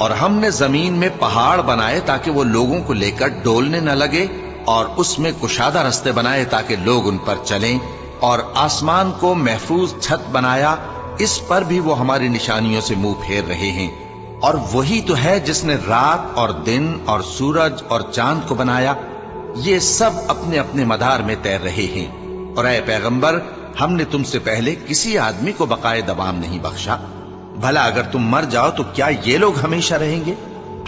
اور ہم نے زمین میں پہاڑ بنائے تاکہ وہ لوگوں کو لے کر ڈولنے نہ لگے، اور اس میں کشادہ رستے بنائے تاکہ لوگ ان پر چلیں، اور آسمان کو محفوظ چھت بنایا، اس پر بھی وہ ہماری نشانیوں سے منہ پھیر رہے ہیں۔ اور وہی تو ہے جس نے رات اور دن اور سورج اور چاند کو بنایا، یہ سب اپنے اپنے مدار میں تیر رہے ہیں۔ اور اے پیغمبر، ہم نے تم سے پہلے کسی آدمی کو بقائے دوام نہیں بخشا، بھلا اگر تم مر جاؤ تو کیا یہ لوگ ہمیشہ رہیں گے؟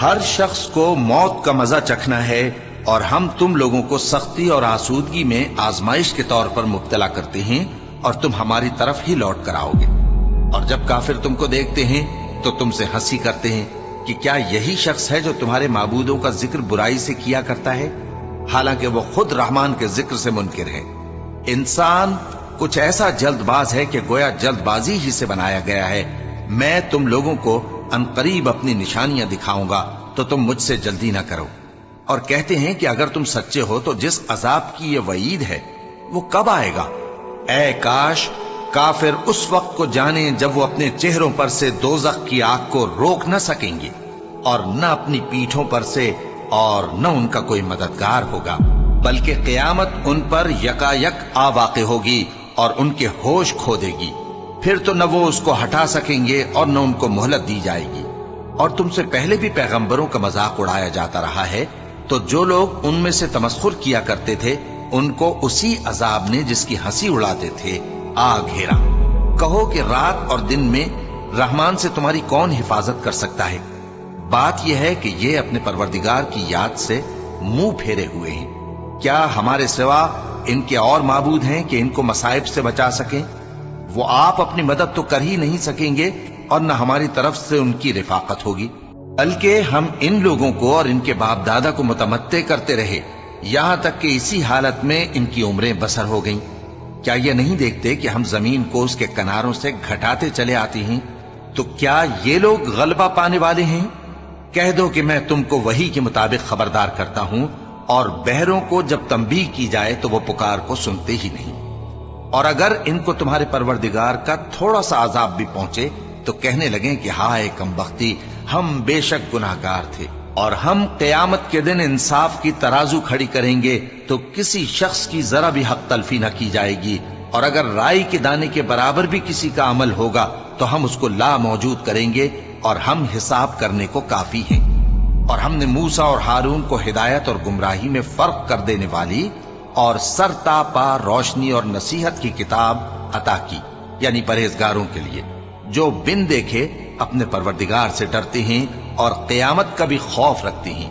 ہر شخص کو موت کا مزہ چکھنا ہے، اور ہم تم لوگوں کو سختی اور آسودگی میں آزمائش کے طور پر مبتلا کرتے ہیں، اور تم ہماری طرف ہی لوٹ کر آؤ گے۔ اور جب کافر تم کو دیکھتے ہیں تو تم سے ہنسی کرتے ہیں کہ کیا یہی شخص ہے جو تمہارے معبودوں کا ذکر برائی سے کیا کرتا ہے، حالانکہ وہ خود رحمان کے ذکر سے منکر ہے۔ انسان کچھ ایسا جلد باز ہے کہ گویا جلد بازی ہی سے بنایا گیا ہے۔ میں تم لوگوں کو عنقریب اپنی نشانیاں دکھاؤں گا تو تم مجھ سے جلدی نہ کرو۔ اور کہتے ہیں کہ اگر تم سچے ہو تو جس عذاب کی یہ وعید ہے وہ کب آئے گا؟ اے کاش کافر اس وقت کو جانیں جب وہ اپنے چہروں پر سے دوزخ کی آگ کو روک نہ سکیں گے، اور نہ اپنی پیٹھوں پر سے، اور نہ ان کا کوئی مددگار ہوگا، بلکہ قیامت ان پر یکایک آ واقع ہوگی اور ان کے ہوش کھو دے گی۔ پھر تو نہ وہ اس کو ہٹا سکیں گے اور نہ ان کو مہلت دی جائے گی۔ اور تم سے پہلے بھی پیغمبروں کا مذاق اڑایا جاتا رہا ہے، تو جو لوگ ان میں سے تمسخر کیا کرتے تھے ان کو اسی عذاب نے جس کی ہنسی اڑاتے تھے آ گھیرا۔ کہو کہ رات اور دن میں رحمان سے تمہاری کون حفاظت کر سکتا ہے؟ بات یہ ہے کہ یہ اپنے پروردگار کی یاد سے منہ پھیرے ہوئے ہیں۔ کیا ہمارے سوا ان کے اور معبود ہیں کہ ان کو مصائب سے بچا سکیں؟ وہ آپ اپنی مدد تو کر ہی نہیں سکیں گے، اور نہ ہماری طرف سے ان کی رفاقت ہوگی، بلکہ ہم ان لوگوں کو اور ان کے باپ دادا کو متمتع کرتے رہے، یہاں تک کہ اسی حالت میں ان کی عمریں بسر ہو گئیں۔ کیا یہ نہیں دیکھتے کہ ہم زمین کو اس کے کناروں سے گھٹاتے چلے آتے ہیں؟ تو کیا یہ لوگ غلبہ پانے والے ہیں؟ کہہ دو کہ میں تم کو وحی کے مطابق خبردار کرتا ہوں، اور بہروں کو جب تنبیہ کی جائے تو وہ پکار کو سنتے ہی نہیں۔ اور اگر ان کو تمہارے پروردگار کا تھوڑا سا عذاب بھی پہنچے تو کہنے لگیں کہ ہائے کمبختی، ہم بے شک گناہگار تھے۔ اور ہم قیامت کے دن انصاف کی ترازو کھڑی کریں گے تو کسی شخص کی ذرا بھی حق تلفی نہ کی جائے گی، اور اگر رائی کے دانے کے برابر بھی کسی کا عمل ہوگا تو ہم اس کو لا موجود کریں گے، اور ہم حساب کرنے کو کافی ہیں۔ اور ہم نے موسیٰ اور ہارون کو ہدایت اور گمراہی میں فرق کر دینے والی اور سر تا پا روشنی اور نصیحت کی کتاب عطا کی، یعنی پرہیزگاروں کے لیے جو بن دیکھے اپنے پروردگار سے ڈرتے ہیں اور قیامت کا بھی خوف رکھتے ہیں۔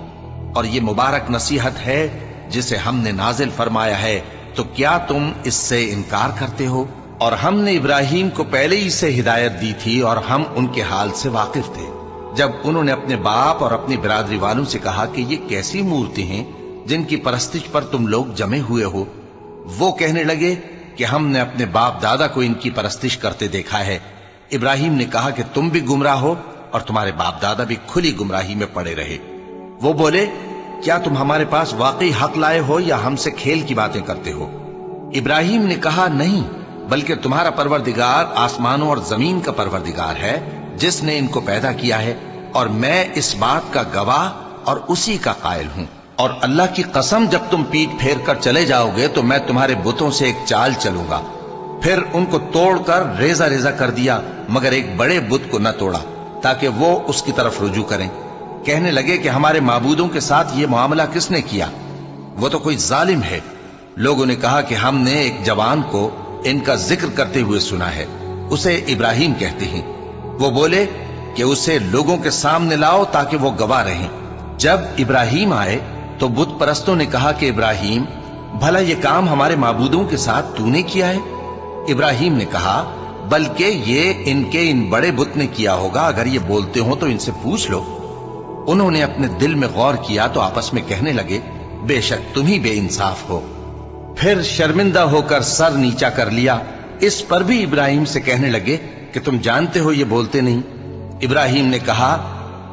اور یہ مبارک نصیحت ہے جسے ہم نے نازل فرمایا ہے، تو کیا تم اس سے انکار کرتے ہو؟ اور ہم نے ابراہیم کو پہلے ہی سے ہدایت دی تھی، اور ہم ان کے حال سے واقف تھے جب انہوں نے اپنے باپ اور اپنی برادری والوں سے کہا کہ یہ کیسی مورتی ہیں جن کی پرستش پر تم لوگ جمے ہوئے ہو۔ وہ کہنے لگے کہ ہم نے اپنے باپ دادا کو ان کی پرستش کرتے دیکھا ہے۔ ابراہیم نے کہا کہ تم بھی گمراہ ہو اور تمہارے باپ دادا بھی کھلی گمراہی میں پڑے رہے۔ وہ بولے کیا تم ہمارے پاس واقعی حق لائے ہو یا ہم سے کھیل کی باتیں کرتے ہو؟ ابراہیم نے کہا نہیں، بلکہ تمہارا پروردگار آسمانوں اور زمین کا پروردگار ہے جس نے ان کو پیدا کیا ہے، اور میں اس بات کا گواہ اور اسی کا قائل ہوں۔ اور اللہ کی قسم جب تم پیٹ پھیر کر چلے جاؤ گے تو میں تمہارے بتوں سے ایک چال چلوں گا۔ پھر ان کو توڑ کر ریزہ ریزہ کر دیا، مگر ایک بڑے بت کو نہ توڑا تاکہ وہ اس کی طرف رجوع کریں۔ کہنے لگے کہ ہمارے معبودوں کے ساتھ یہ معاملہ کس نے کیا؟ وہ تو کوئی ظالم ہے۔ لوگوں نے کہا کہ ہم نے ایک جوان کو ان کا ذکر کرتے ہوئے سنا ہے، اسے ابراہیم کہتے ہیں۔ وہ بولے کہ اسے لوگوں کے سامنے لاؤ تاکہ وہ گواہ رہیں۔ جب ابراہیم آئے تو بت پرستوں نے کہا کہ ابراہیم، بھلا یہ کام ہمارے معبودوں کے ساتھ تو نے کیا ہے؟ ابراہیم نے کہا بلکہ یہ ان بڑے بت نے کیا ہوگا، اگر یہ بولتے ہوں تو ان سے پوچھ لو۔ انہوں نے اپنے دل میں غور کیا تو آپس میں کہنے لگے بے شک تم ہی بے انصاف ہو۔ پھر شرمندہ ہو کر سر نیچا کر لیا۔ اس پر بھی ابراہیم سے کہنے لگے کہ تم جانتے ہو یہ بولتے نہیں۔ ابراہیم نے کہا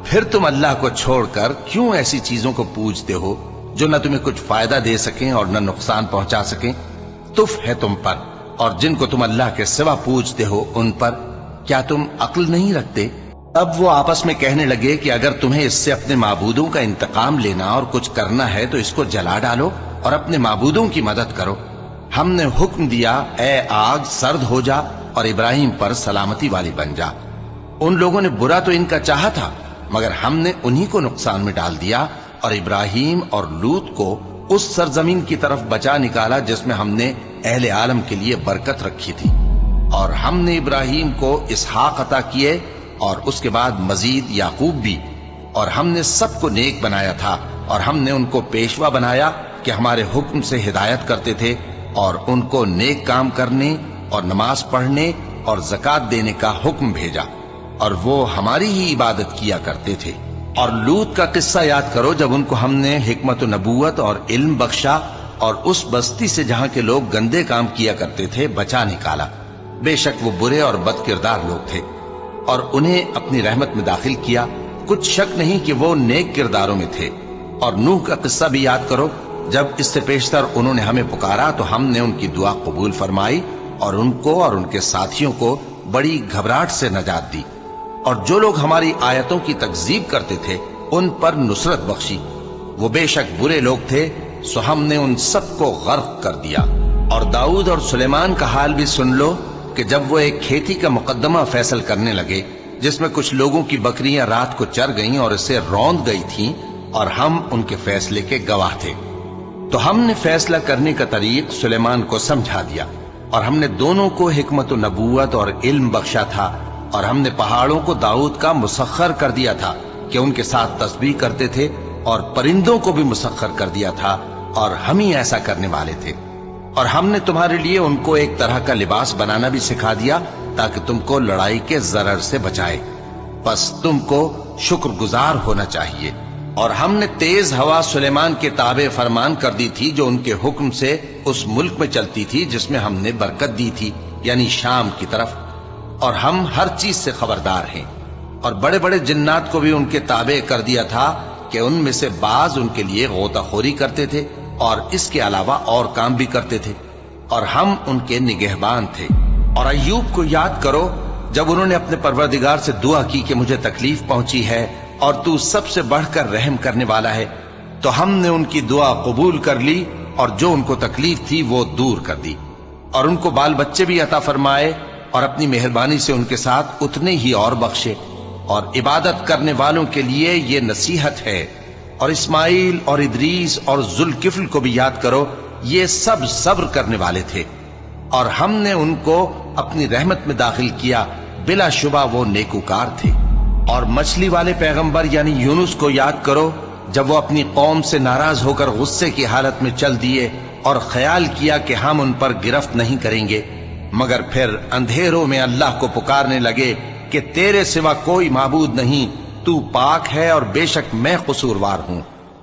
پھر تم اللہ کو چھوڑ کر کیوں ایسی چیزوں کو پوجتے ہو جو نہ تمہیں کچھ فائدہ دے سکیں اور نہ نقصان پہنچا سکیں؟ تف ہے تم پر اور جن کو تم اللہ کے سوا پوجتے ہو ان پر، کیا تم عقل نہیں رکھتے؟ اب وہ آپس میں کہنے لگے کہ اگر تمہیں اس سے اپنے معبودوں کا انتقام لینا اور کچھ کرنا ہے تو اس کو جلا ڈالو اور اپنے معبودوں کی مدد کرو۔ ہم نے حکم دیا، اے آگ سرد ہو جا اور ابراہیم پر سلامتی والی بن جا۔ ان لوگوں نے برا تو ان کا چاہا تھا، مگر ہم نے انہی کو نقصان میں ڈال دیا اور ابراہیم اور لوط کو اس سرزمین کی طرف بچا نکالا جس میں ہم نے اہل عالم کے لیے برکت رکھی تھی۔ اور ہم نے ابراہیم کو اسحاق عطا کیے اور اس کے بعد مزید یعقوب بھی، اور ہم نے سب کو نیک بنایا تھا، اور ہم نے ان کو پیشوا بنایا کہ ہمارے حکم سے ہدایت کرتے تھے، اور ان کو نیک کام کرنے اور نماز پڑھنے اور زکوٰۃ دینے کا حکم بھیجا، اور وہ ہماری ہی عبادت کیا کرتے تھے۔ اور لوط کا قصہ یاد کرو جب ان کو ہم نے حکمت و نبوت اور علم بخشا اور اس بستی سے جہاں کے لوگ گندے کام کیا کرتے تھے بچا نکالا۔ بے شک وہ برے اور بد کردار لوگ تھے، اور انہیں اپنی رحمت میں داخل کیا، کچھ شک نہیں کہ وہ نیک کرداروں میں تھے۔ اور نوح کا قصہ بھی یاد کرو، جب اس سے پیشتر انہوں نے ہمیں پکارا تو ہم نے ان کی دعا قبول فرمائی اور ان کو اور ان کے ساتھیوں کو بڑی گھبراہٹ سے نجات دی، اور جو لوگ ہماری آیتوں کی تکذیب کرتے تھے ان پر نصرت بخشی۔ وہ بے شک برے لوگ تھے، سو ہم نے ان سب کو غرق کر دیا۔ اور داؤد اور سلیمان کا حال بھی سن لو کہ جب وہ ایک کھیتی کا مقدمہ فیصل کرنے لگے جس میں کچھ لوگوں کی بکریاں رات کو چر گئیں اور اسے روند گئی تھیں، اور ہم ان کے فیصلے کے گواہ تھے، تو ہم نے فیصلہ کرنے کا طریق سلیمان کو سمجھا دیا، اور ہم نے دونوں کو حکمت و نبوت اور علم بخشا تھا، اور ہم نے پہاڑوں کو داؤد کا مسخر کر دیا تھا کہ ان کے ساتھ تسبیح کرتے تھے، اور پرندوں کو بھی مسخر کر دیا تھا، اور ہم ہی ایسا کرنے والے تھے۔ اور ہم نے تمہارے لیے ان کو ایک طرح کا لباس بنانا بھی سکھا دیا تاکہ تم کو لڑائی کے ضرر سے بچائے، بس تم کو شکر گزار ہونا چاہیے۔ اور ہم نے تیز ہوا سلیمان کے تابع فرمان کر دی تھی جو ان کے حکم سے اس ملک میں چلتی تھی جس میں ہم نے برکت دی تھی، یعنی شام کی طرف، اور ہم ہر چیز سے خبردار ہیں۔ اور بڑے بڑے جنات کو بھی ان کے تابع کر دیا تھا کہ ان میں سے بعض ان کے لیے غوطہ خوری کرتے تھے اور اس کے علاوہ اور کام بھی کرتے تھے، اور ہم ان کے نگہبان تھے۔ اور ایوب کو یاد کرو جب انہوں نے اپنے پروردگار سے دعا کی کہ مجھے تکلیف پہنچی ہے اور تو سب سے بڑھ کر رحم کرنے والا ہے، تو ہم نے ان کی دعا قبول کر لی اور جو ان کو تکلیف تھی وہ دور کر دی، اور ان کو بال بچے بھی عطا فرمائے، اور اپنی مہربانی سے ان کے ساتھ اتنے ہی اور بخشے۔ اور عبادت کرنے والوں کے لیے یہ نصیحت ہے۔ اور اسماعیل اور ادریس اور ذوالکفل کو بھی یاد کرو، یہ سب صبر کرنے والے تھے، اور ہم نے ان کو اپنی رحمت میں داخل کیا، بلا شبہ وہ نیکوکار تھے۔ اور مچھلی والے پیغمبر یعنی یونس کو یاد کرو جب وہ اپنی قوم سے ناراض ہو کر غصے کی حالت میں چل دیے اور خیال کیا کہ ہم ان پر گرفت نہیں کریں گے، مگر پھر اندھیروں میں اللہ کو پکارنے لگے کہ تیرے سوا کوئی معبود نہیں، تو پاک ہے اور بے شک میں قصوروار ہوں،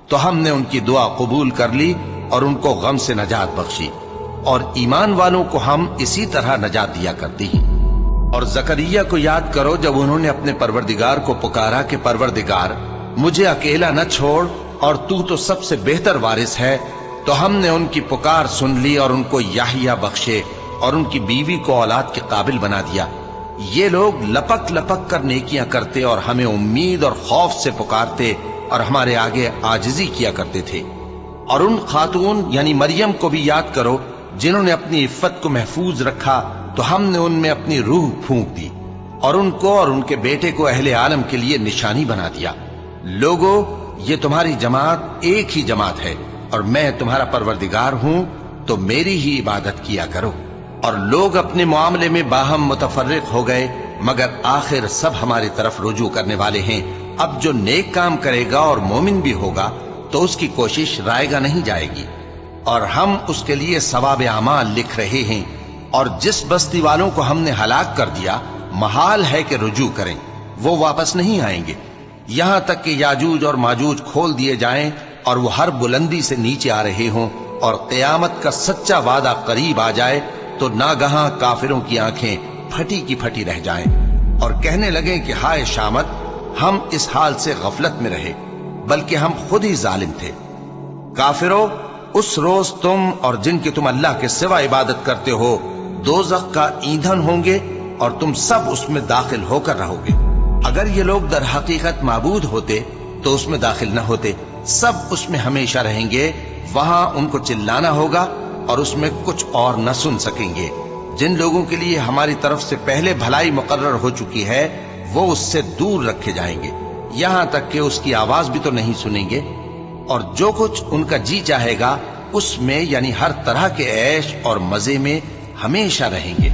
تو ہم نے ان کی دعا قبول کر لی اور ان کو غم سے نجات بخشی، اور ایمان والوں کو ہم اسی طرح نجات دیا کرتی ہیں۔ اور زکریا کو یاد کرو جب انہوں نے اپنے پروردگار کو پکارا کہ پروردگار مجھے اکیلا نہ چھوڑ اور تو سب سے بہتر وارث ہے، تو ہم نے ان کی پکار سن لی اور ان کو یحییٰ بخشے اور ان کی بیوی کو اولاد کے قابل بنا دیا۔ یہ لوگ لپک لپک کر نیکیاں کرتے اور ہمیں امید اور خوف سے پکارتے اور ہمارے آگے عاجزی کیا کرتے تھے۔ اور ان خاتون یعنی مریم کو بھی یاد کرو جنہوں نے اپنی عفت کو محفوظ رکھا، تو ہم نے ان میں اپنی روح پھونک دی اور ان کو اور ان کے بیٹے کو اہل عالم کے لیے نشانی بنا دیا۔ لوگو، یہ تمہاری جماعت ایک ہی جماعت ہے اور میں تمہارا پروردگار ہوں، تو میری ہی عبادت کیا کرو۔ اور لوگ اپنے معاملے میں باہم متفرق ہو گئے، مگر آخر سب ہماری طرف رجوع کرنے والے ہیں۔ اب جو نیک کام کرے گا اور مومن بھی ہوگا تو اس کی کوشش رائے گا نہیں جائے گی، اور ہم اس کے لیے ثواب اعمال لکھ رہے ہیں۔ اور جس بستی والوں کو ہم نے ہلاک کر دیا، محال ہے کہ رجوع کریں، وہ واپس نہیں آئیں گے، یہاں تک کہ یاجوج اور ماجوج کھول دیے جائیں اور وہ ہر بلندی سے نیچے آ رہے ہوں، اور قیامت کا سچا وعدہ قریب آ جائے تو ناگہاں کافروں کی آنکھیں پھٹی کی پھٹی رہ جائیں اور کہنے لگیں کہ ہائے شامت، ہم اس حال سے غفلت میں رہے، بلکہ ہم خود ہی ظالم تھے۔ کافروں، اس روز تم اور جن کی تم اللہ کے سوا عبادت کرتے ہو دوزخ کا ایندھن ہوں گے، اور تم سب اس میں داخل ہو کر رہو گے۔ اگر یہ لوگ در حقیقت معبود ہوتے تو اس میں داخل نہ ہوتے، سب اس میں ہمیشہ رہیں گے، وہاں ان کو چلانا ہوگا اور اس میں کچھ اور نہ سن سکیں گے۔ جن لوگوں کے لیے ہماری طرف سے پہلے بھلائی مقرر ہو چکی ہے وہ اس سے دور رکھے جائیں گے، یہاں تک کہ اس کی آواز بھی تو نہیں سنیں گے، اور جو کچھ ان کا جی چاہے گا اس میں یعنی ہر طرح کے عیش اور مزے میں ہمیشہ رہیں گے۔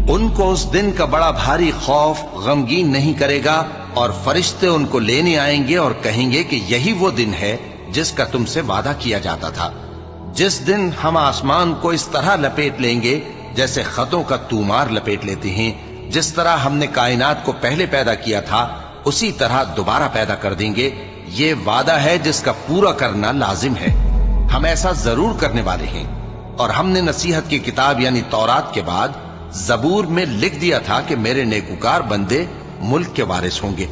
ان کو اس دن کا بڑا بھاری خوف غمگین نہیں کرے گا، اور فرشتے ان کو لینے آئیں گے اور کہیں گے کہ یہی وہ دن ہے جس کا تم سے وعدہ کیا جاتا تھا، جس دن ہم آسمان کو اس طرح لپیٹ لیں گے جیسے خطوں کا تومار لپیٹ لیتے ہیں، جس طرح ہم نے کائنات کو پہلے پیدا کیا تھا اسی طرح دوبارہ پیدا کر دیں گے۔ یہ وعدہ ہے جس کا پورا کرنا لازم ہے، ہم ایسا ضرور کرنے والے ہیں۔ اور ہم نے نصیحت کی کتاب یعنی تورات کے بعد زبور میں لکھ دیا تھا کہ میرے نیکوکار بندے ملک کے وارث ہوں گے۔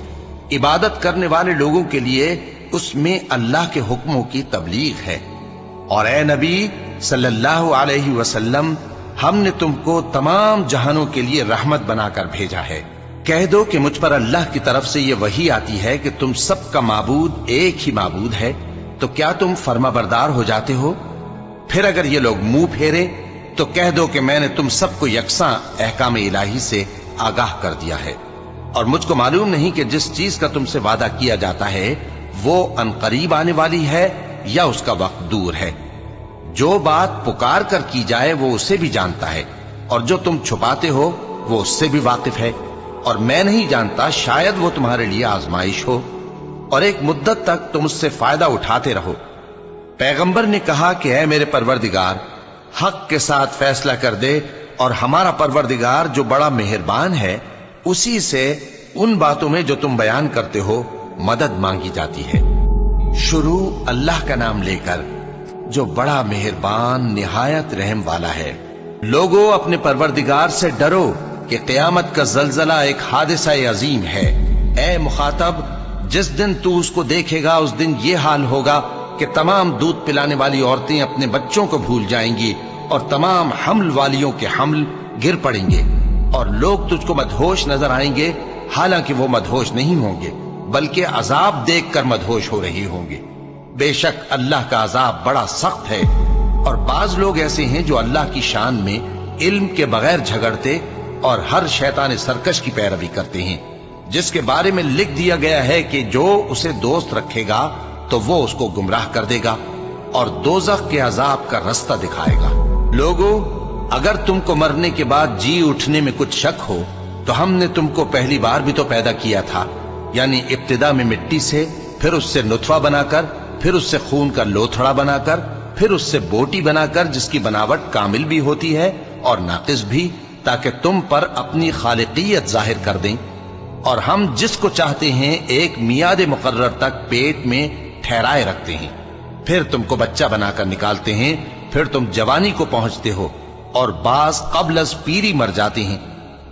عبادت کرنے والے لوگوں کے لیے اس میں اللہ کے حکموں کی تبلیغ ہے۔ اور اے نبی صلی اللہ علیہ وسلم، ہم نے تم کو تمام جہانوں کے لیے رحمت بنا کر بھیجا ہے۔ کہہ دو کہ مجھ پر اللہ کی طرف سے یہ وحی آتی ہے کہ تم سب کا معبود ایک ہی معبود ہے، تو کیا تم فرما بردار ہو جاتے ہو؟ پھر اگر یہ لوگ منہ پھیرے تو کہہ دو کہ میں نے تم سب کو یکساں احکام الہی سے آگاہ کر دیا ہے، اور مجھ کو معلوم نہیں کہ جس چیز کا تم سے وعدہ کیا جاتا ہے وہ عنقریب آنے والی ہے یا اس کا وقت دور ہے۔ جو بات پکار کر کی جائے وہ اسے بھی جانتا ہے، اور جو تم چھپاتے ہو وہ اس سے بھی واقف ہے، اور میں نہیں جانتا شاید وہ تمہارے لیے آزمائش ہو، اور ایک مدت تک تم اس سے فائدہ اٹھاتے رہو۔ پیغمبر نے کہا کہ اے میرے پروردگار، حق کے ساتھ فیصلہ کر دے، اور ہمارا پروردگار جو بڑا مہربان ہے اسی سے ان باتوں میں جو تم بیان کرتے ہو مدد مانگی جاتی ہے۔ شروع اللہ کا نام لے کر جو بڑا مہربان نہایت رحم والا ہے۔ لوگوں اپنے پروردگار سے ڈرو کہ قیامت کا زلزلہ ایک حادثہ عظیم ہے۔ اے مخاطب، جس دن تو اس کو دیکھے گا اس دن یہ حال ہوگا کہ تمام دودھ پلانے والی عورتیں اپنے بچوں کو بھول جائیں گی، اور تمام حمل والیوں کے حمل گر پڑیں گے، اور لوگ تجھ کو مدہوش نظر آئیں گے، حالانکہ وہ مدہوش نہیں ہوں گے بلکہ عذاب دیکھ کر مدہوش ہو رہے ہوں گے۔ بے شک اللہ کا عذاب بڑا سخت ہے۔ اور بعض لوگ ایسے ہیں جو اللہ کی شان میں علم کے بغیر جھگڑتے اور ہر شیطان سرکش کی پیروی کرتے ہیں، جس کے بارے میں لکھ دیا گیا ہے کہ جو اسے دوست رکھے گا تو وہ اس کو گمراہ کر دے گا اور دوزخ کے عذاب کا رستہ دکھائے گا۔ لوگوں، اگر تم کو مرنے کے بعد جی اٹھنے میں کچھ شک ہو تو ہم نے تم کو پہلی بار بھی تو پیدا کیا تھا، یعنی ابتدا میں مٹی سے، پھر اس سے نطفہ بنا کر، پھر اس سے خون کا لوتھڑا بنا کر، پھر اس سے بوٹی بنا کر جس کی بناوٹ کامل بھی ہوتی ہے اور ناقص بھی، تاکہ تم پر اپنی خالقیت ظاہر کر دیں۔ اور ہم جس کو چاہتے ہیں ایک میعاد مقرر تک پیٹ میں ٹھہرائے رکھتے ہیں، پھر تم کو بچہ بنا کر نکالتے ہیں، پھر تم جوانی کو پہنچتے ہو، اور بعض قبل از پیری مر جاتے ہیں،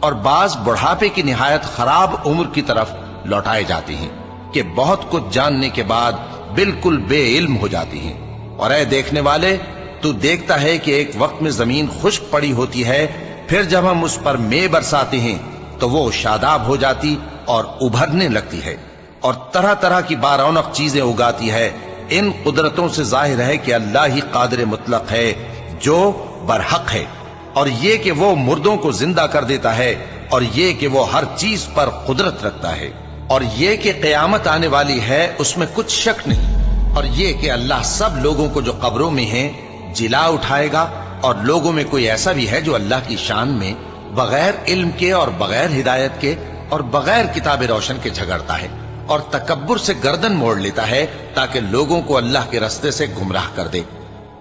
اور بعض بڑھاپے کی نہایت خراب عمر کی طرف لوٹائے جاتے ہیں کہ بہت کچھ جاننے کے بعد بالکل بے علم ہو جاتے ہیں۔ اور اے دیکھنے والے، تو دیکھتا ہے کہ ایک وقت میں زمین خشک پڑی ہوتی ہے، پھر جب ہم اس پر مے برساتے ہیں تو وہ شاداب ہو جاتی اور ابھرنے لگتی ہے، اور طرح طرح کی بارونق چیزیں اگاتی ہے۔ ان قدرتوں سے ظاہر ہے کہ اللہ ہی قادر مطلق ہے جو برحق ہے، اور یہ کہ وہ مردوں کو زندہ کر دیتا ہے، اور یہ کہ وہ ہر چیز پر قدرت رکھتا ہے، اور یہ کہ قیامت آنے والی ہے اس میں کچھ شک نہیں، اور یہ کہ اللہ سب لوگوں کو جو قبروں میں ہیں جلا اٹھائے گا۔ اور لوگوں میں کوئی ایسا بھی ہے جو اللہ کی شان میں بغیر علم کے اور بغیر ہدایت کے اور بغیر کتاب روشن کے جھگڑتا ہے اور تکبر سے گردن موڑ لیتا ہے تاکہ لوگوں کو اللہ کے رستے سے گمراہ کر دے۔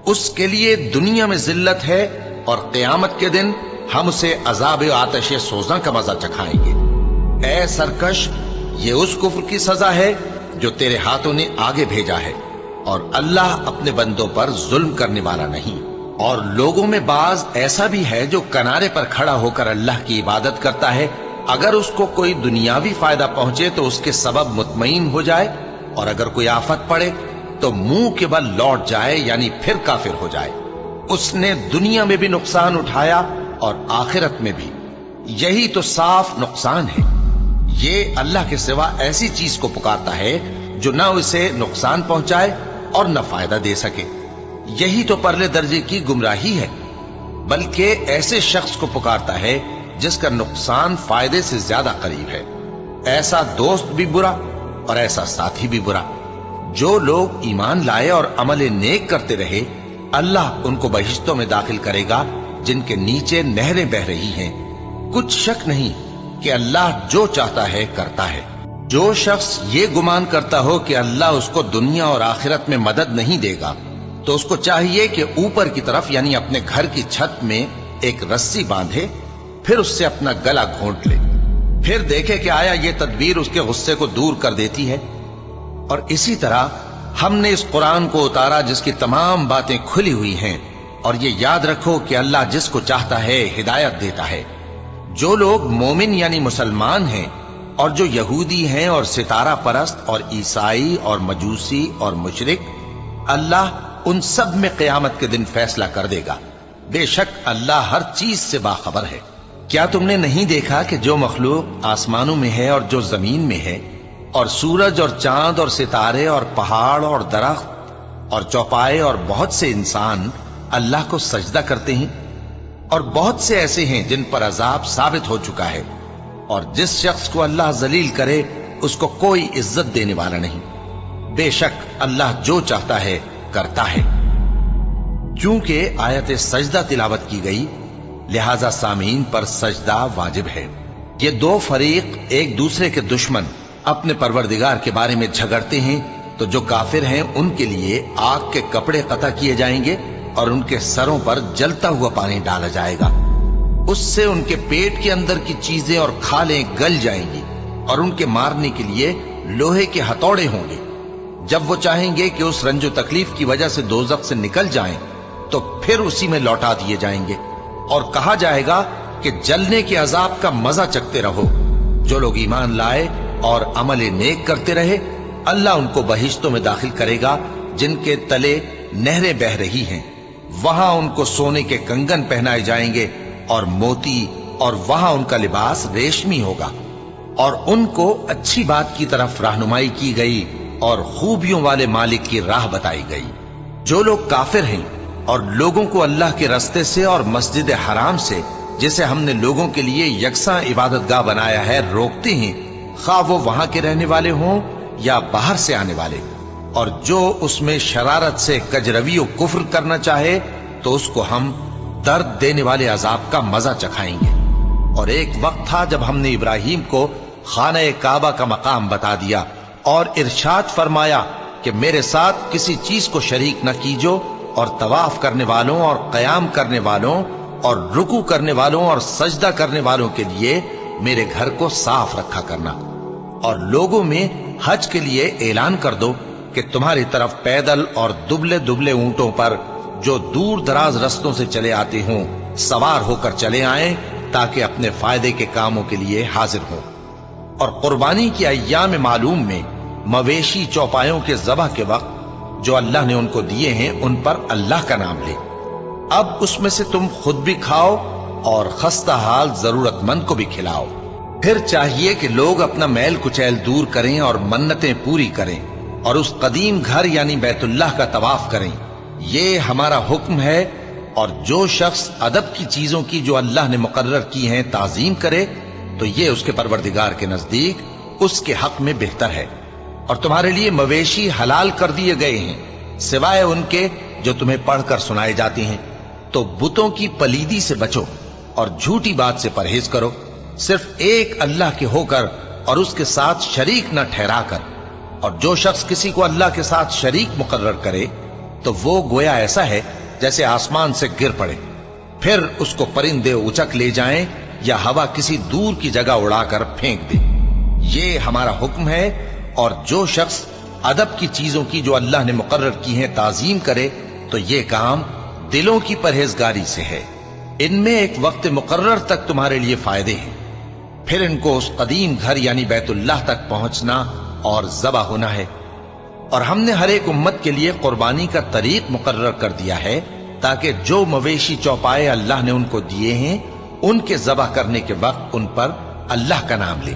اس کے لیے دنیا میں ذلت ہے، اور قیامت کے دن ہم اسے عذاب آتش سوزاں کا مزہ چکھائیں گے۔ اے سرکش، یہ اس کفر کی سزا ہے جو تیرے ہاتھوں نے آگے بھیجا ہے، اور اللہ اپنے بندوں پر ظلم کرنے والا نہیں۔ اور لوگوں میں بعض ایسا بھی ہے جو کنارے پر کھڑا ہو کر اللہ کی عبادت کرتا ہے، اگر اس کو کوئی دنیاوی فائدہ پہنچے تو اس کے سبب مطمئن ہو جائے، اور اگر کوئی آفت پڑے تو منہ کے بل لوٹ جائے، یعنی پھر کافر ہو جائے۔ اس نے دنیا میں بھی نقصان اٹھایا اور آخرت میں بھی، یہی تو صاف نقصان ہے۔ یہ اللہ کے سوا ایسی چیز کو پکارتا ہے جو نہ اسے نقصان پہنچائے اور نہ فائدہ دے سکے. یہی تو پرلے درجے کی گمراہی ہے. بلکہ ایسے شخص کو پکارتا ہے جس کا نقصان فائدے سے زیادہ قریب ہے. ایسا دوست بھی برا اور ایسا ساتھی بھی برا. جو لوگ ایمان لائے اور عمل نیک کرتے رہے اللہ ان کو بہشتوں میں داخل کرے گا جن کے نیچے نہریں بہ رہی ہیں. کچھ شک نہیں کہ اللہ جو چاہتا ہے کرتا ہے. جو شخص یہ گمان کرتا ہو کہ اللہ اس کو دنیا اور آخرت میں مدد نہیں دے گا تو اس کو چاہیے کہ اوپر کی طرف یعنی اپنے گھر کی چھت میں ایک رسی باندھے, پھر اس سے اپنا گلا گھونٹ لے, پھر دیکھے کہ آیا یہ تدبیر اس کے غصے کو دور کر دیتی ہے. اور اسی طرح ہم نے اس قرآن کو اتارا جس کی تمام باتیں کھلی ہوئی ہیں. اور یہ یاد رکھو کہ اللہ جس کو چاہتا ہے ہدایت دیتا ہے. جو لوگ مومن یعنی مسلمان ہیں اور جو یہودی ہیں اور ستارہ پرست اور عیسائی اور مجوسی اور مشرک, اللہ ان سب میں قیامت کے دن فیصلہ کر دے گا. بے شک اللہ ہر چیز سے باخبر ہے. کیا تم نے نہیں دیکھا کہ جو مخلوق آسمانوں میں ہے اور جو زمین میں ہے, اور سورج اور چاند اور ستارے اور پہاڑ اور درخت اور چوپائے اور بہت سے انسان اللہ کو سجدہ کرتے ہیں, اور بہت سے ایسے ہیں جن پر عذاب ثابت ہو چکا ہے, اور جس شخص کو اللہ ذلیل کرے اس کو کوئی عزت دینے والا نہیں. بے شک اللہ جو چاہتا ہے کرتا ہے. چونکہ آیت سجدہ تلاوت کی گئی لہذا سامعین پر سجدہ واجب ہے. یہ دو فریق ایک دوسرے کے دشمن اپنے پروردگار کے بارے میں جھگڑتے ہیں تو جو کافر ہیں ان کے لیے آگ کے کپڑے قطع کیے جائیں گے اور ان کے سروں پر جلتا ہوا پانی ڈالا جائے گا. اس سے ان کے پیٹ کے اندر کی چیزیں اور کھالیں گل جائیں گی اور ان کے مارنے کے لیے لوہے کے ہتھوڑے ہوں گے. جب وہ چاہیں گے کہ اس رنج و تکلیف کی وجہ سے دوزخ سے نکل جائیں تو پھر اسی میں لوٹا دیے جائیں گے اور کہا جائے گا کہ جلنے کے عذاب کا مزہ چکھتے رہو. جو لوگ ایمان لائے اور عمل نیک کرتے رہے اللہ ان کو بہشتوں میں داخل کرے گا جن کے تلے نہریں بہ رہی ہیں. وہاں ان کو سونے کے کنگن پہنائے جائیں گے اور موتی, اور وہاں ان کا لباس ریشمی ہوگا. اور ان کو اچھی بات کی طرف رہنمائی کی گئی اور خوبیوں والے مالک کی راہ بتائی گئی. جو لوگ کافر ہیں اور لوگوں کو اللہ کے رستے سے اور مسجد حرام سے جسے ہم نے لوگوں کے لیے یکساں عبادت گاہ بنایا ہے روکتے ہیں, خواہ وہ وہاں کے رہنے والے ہوں یا باہر سے آنے والے, اور جو اس میں شرارت سے کجروی و کفر کرنا چاہے تو اس کو ہم درد دینے والے عذاب کا مزہ چکھائیں گے. اور ایک وقت تھا جب ہم نے ابراہیم کو خانہ کعبہ کا مقام بتا دیا اور ارشاد فرمایا کہ میرے ساتھ کسی چیز کو شریک نہ کیجو, اور طواف کرنے والوں اور قیام کرنے والوں اور رکوع کرنے والوں اور سجدہ کرنے والوں کے لیے میرے گھر کو صاف رکھا کرنا. اور لوگوں میں حج کے لیے اعلان کر دو کہ تمہاری طرف پیدل اور دبلے دبلے اونٹوں پر جو دور دراز رستوں سے چلے آتے ہوں سوار ہو کر چلے آئیں تاکہ اپنے فائدے کے کاموں کے لیے حاضر ہوں. اور قربانی کی ایام معلوم میں مویشی چوپایوں کے ذبح کے وقت جو اللہ نے ان کو دیے ہیں ان پر اللہ کا نام لے. اب اس میں سے تم خود بھی کھاؤ اور خستہ حال ضرورت مند کو بھی کھلاؤ. پھر چاہیے کہ لوگ اپنا میل کچیل دور کریں اور منتیں پوری کریں اور اس قدیم گھر یعنی بیت اللہ کا طواف کریں. یہ ہمارا حکم ہے. اور جو شخص ادب کی چیزوں کی جو اللہ نے مقرر کی ہیں تعظیم کرے تو یہ اس کے پروردگار کے نزدیک اس کے حق میں بہتر ہے. اور تمہارے لیے مویشی حلال کر دیے گئے ہیں سوائے ان کے جو تمہیں پڑھ کر سنائے جاتے ہیں. تو بتوں کی پلیدی سے بچو اور جھوٹی بات سے پرہیز کرو, صرف ایک اللہ کے ہو کر اور اس کے ساتھ شریک نہ ٹھہرا کر. اور جو شخص کسی کو اللہ کے ساتھ شریک مقرر کرے تو وہ گویا ایسا ہے جیسے آسمان سے گر پڑے, پھر اس کو پرندے اچک لے جائیں یا ہوا کسی دور کی جگہ اڑا کر پھینک دے. یہ ہمارا حکم ہے. اور جو شخص ادب کی چیزوں کی جو اللہ نے مقرر کی ہیں تعظیم کرے تو یہ کام دلوں کی پرہیزگاری سے ہے. ان میں ایک وقت مقرر تک تمہارے لیے فائدے ہیں, پھر ان کو اس قدیم گھر یعنی بیت اللہ تک پہنچنا اور ذبح ہونا ہے. اور ہم نے ہر ایک امت کے لیے قربانی کا طریق مقرر کر دیا ہے تاکہ جو مویشی چوپائے اللہ نے ان کو دیے ہیں ان کے ذبح کرنے کے وقت ان پر اللہ کا نام لے.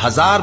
1000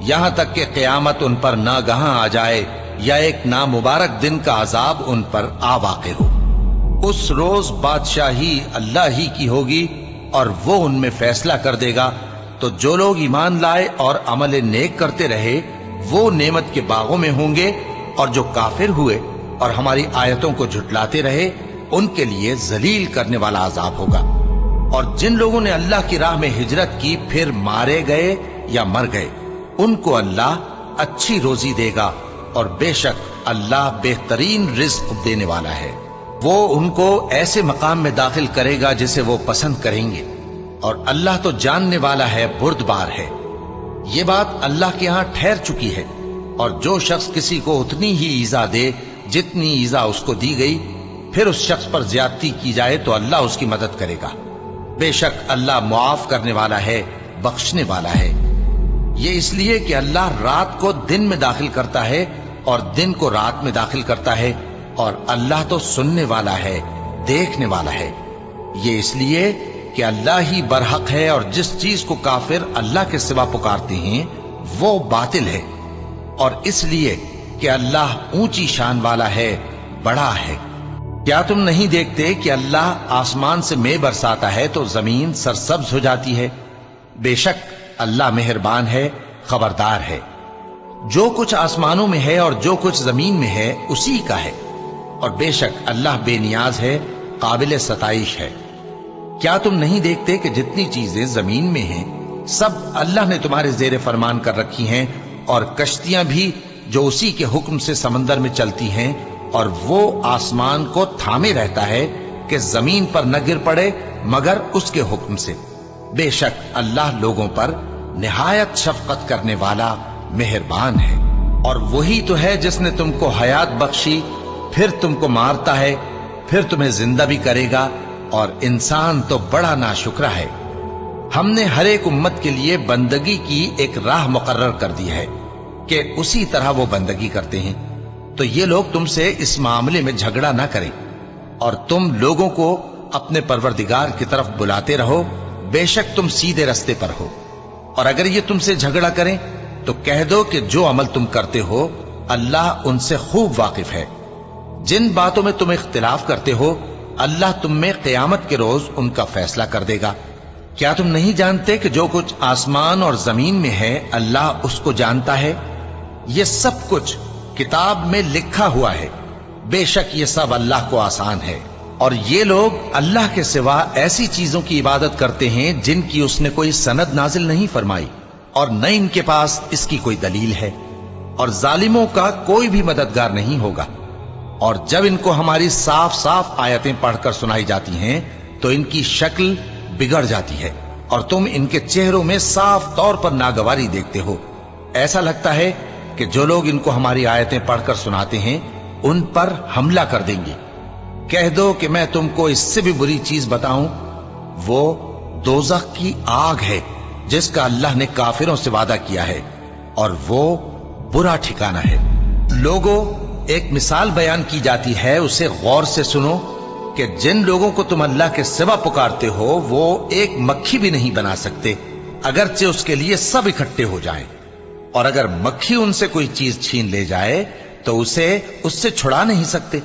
یہاں تک کہ قیامت ان پر ناگہاں آ جائے یا ایک نامبارک دن کا عذاب ان پر آ واقع ہو۔ اس روز بادشاہی اللہ ہی کی ہوگی اور وہ ان میں فیصلہ کر دے گا، تو جو لوگ ایمان لائے اور عمل نیک کرتے رہے وہ نعمت کے باغوں میں ہوں گے، اور جو کافر ہوئے اور ہماری آیتوں کو جھٹلاتے رہے ان کے لیے ذلیل کرنے والا عذاب ہوگا۔ اور جن لوگوں نے اللہ کی راہ میں ہجرت کی پھر مارے گئے یا مر گئے، ان کو اللہ اچھی روزی دے گا، اور بے شک اللہ بہترین رزق دینے والا ہے۔ وہ ان کو ایسے مقام میں داخل کرے گا جسے وہ پسند کریں گے، اور اللہ تو جاننے والا ہے، بردبار ہے۔ یہ بات اللہ کے ہاں ٹھہر چکی ہے، اور جو شخص کسی کو اتنی ہی ایذا دے جتنی ایذا اس کو دی گئی، پھر اس شخص پر زیادتی کی جائے تو اللہ اس کی مدد کرے گا۔ بے شک اللہ معاف کرنے والا ہے، بخشنے والا ہے۔ یہ اس لیے کہ اللہ رات کو دن میں داخل کرتا ہے اور دن کو رات میں داخل کرتا ہے، اور اللہ تو سننے والا ہے، دیکھنے والا ہے۔ یہ اس لیے کہ اللہ ہی برحق ہے، اور جس چیز کو کافر اللہ کے سوا پکارتے ہیں وہ باطل ہے، اور اس لیے کہ اللہ اونچی شان والا ہے، بڑا ہے۔ کیا تم نہیں دیکھتے کہ اللہ آسمان سے مے برساتا ہے تو زمین سرسبز ہو جاتی ہے؟ بے شک اللہ مہربان ہے، خبردار ہے۔ جو کچھ آسمانوں میں ہے اور جو کچھ زمین میں ہے اسی کا ہے، اور بے شک اللہ بے نیاز ہے، قابل ستائش ہے۔ کیا تم نہیں دیکھتے کہ جتنی چیزیں زمین میں ہیں سب اللہ نے تمہارے زیر فرمان کر رکھی ہیں، اور کشتیاں بھی جو اسی کے حکم سے سمندر میں چلتی ہیں، اور وہ آسمان کو تھامے رہتا ہے کہ زمین پر نہ گر پڑے مگر اس کے حکم سے۔ بے شک اللہ لوگوں پر نہایت شفقت کرنے والا، مہربان ہے۔ اور وہی تو ہے جس نے تم کو حیات بخشی، پھر تم کو مارتا ہے، پھر تمہیں زندہ بھی کرے گا، اور انسان تو بڑا ناشکرا ہے۔ ہم نے ہر ایک امت کے لیے بندگی کی ایک راہ مقرر کر دی ہے کہ اسی طرح وہ بندگی کرتے ہیں، تو یہ لوگ تم سے اس معاملے میں جھگڑا نہ کریں، اور تم لوگوں کو اپنے پروردگار کی طرف بلاتے رہو، بے شک تم سیدھے رستے پر ہو۔ اور اگر یہ تم سے جھگڑا کریں تو کہہ دو کہ جو عمل تم کرتے ہو اللہ ان سے خوب واقف ہے۔ جن باتوں میں تم اختلاف کرتے ہو اللہ تم میں قیامت کے روز ان کا فیصلہ کر دے گا۔ کیا تم نہیں جانتے کہ جو کچھ آسمان اور زمین میں ہے اللہ اس کو جانتا ہے؟ یہ سب کچھ کتاب میں لکھا ہوا ہے، بے شک یہ سب اللہ کو آسان ہے۔ اور یہ لوگ اللہ کے سوا ایسی چیزوں کی عبادت کرتے ہیں جن کی اس نے کوئی سند نازل نہیں فرمائی، اور نہ ان کے پاس اس کی کوئی دلیل ہے، اور ظالموں کا کوئی بھی مددگار نہیں ہوگا۔ اور جب ان کو ہماری صاف صاف آیتیں پڑھ کر سنائی جاتی ہیں تو ان کی شکل بگڑ جاتی ہے، اور تم ان کے چہروں میں صاف طور پر ناگواری دیکھتے ہو۔ ایسا لگتا ہے کہ جو لوگ ان کو ہماری آیتیں پڑھ کر سناتے ہیں ان پر حملہ کر دیں گے۔ کہہ دو کہ میں تم کو اس سے بھی بری چیز بتاؤں، وہ دوزخ کی آگ ہے جس کا اللہ نے کافروں سے وعدہ کیا ہے، اور وہ برا ٹھکانہ ہے۔ لوگوں، ایک مثال بیان کی جاتی ہے، اسے غور سے سنو کہ جن لوگوں کو تم اللہ کے سوا پکارتے ہو وہ ایک مکھی بھی نہیں بنا سکتے اگرچہ اس کے لیے سب اکٹھے ہو جائیں، اور اگر مکھی ان سے کوئی چیز چھین لے جائے تو اسے اس سے چھڑا نہیں سکتے۔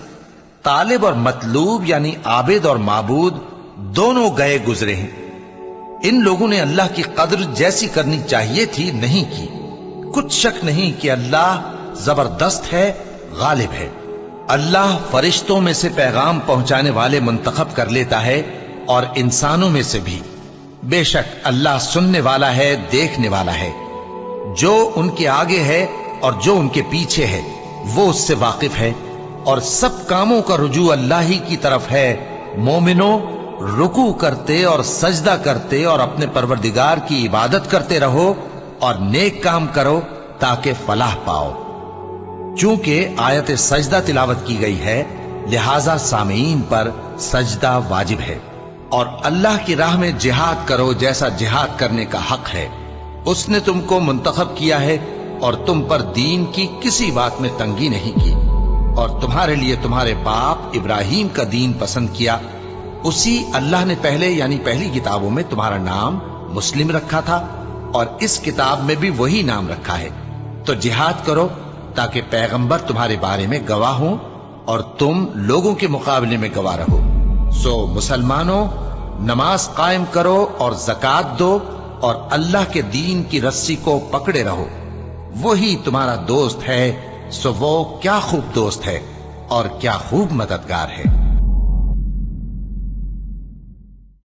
طالب اور مطلوب یعنی عابد اور معبود دونوں گئے گزرے ہیں۔ ان لوگوں نے اللہ کی قدر جیسی کرنی چاہیے تھی نہیں کی۔ کچھ شک نہیں کہ اللہ زبردست ہے، غالب ہے۔ اللہ فرشتوں میں سے پیغام پہنچانے والے منتخب کر لیتا ہے اور انسانوں میں سے بھی۔ بے شک اللہ سننے والا ہے، دیکھنے والا ہے۔ جو ان کے آگے ہے اور جو ان کے پیچھے ہے وہ اس سے واقف ہے، اور سب کاموں کا رجوع اللہ ہی کی طرف ہے۔ مومنوں، رکوع کرتے اور سجدہ کرتے اور اپنے پروردگار کی عبادت کرتے رہو اور نیک کام کرو تاکہ فلاح پاؤ۔ چونکہ آیت سجدہ تلاوت کی گئی ہے لہذا سامعین پر سجدہ واجب ہے، اور اللہ کی راہ میں جہاد کرو جیسا جہاد کرنے کا حق ہے۔ اس نے تم کو منتخب کیا ہے اور تم پر دین کی کسی بات میں تنگی نہیں کی، اور تمہارے لیے تمہارے باپ ابراہیم کا دین پسند کیا۔ اسی اللہ نے پہلے یعنی پہلی کتابوں میں تمہارا نام مسلم رکھا تھا، اور اس کتاب میں بھی وہی نام رکھا ہے۔ تو جہاد کرو تاکہ پیغمبر تمہارے بارے میں گواہ ہوں اور تم لوگوں کے مقابلے میں گواہ رہو۔ سو مسلمانوں، نماز قائم کرو اور زکات دو اور اللہ کے دین کی رسی کو پکڑے رہو، وہی تمہارا دوست ہے۔ سو وہ کیا خوب دوست ہے اور کیا خوب مددگار ہے۔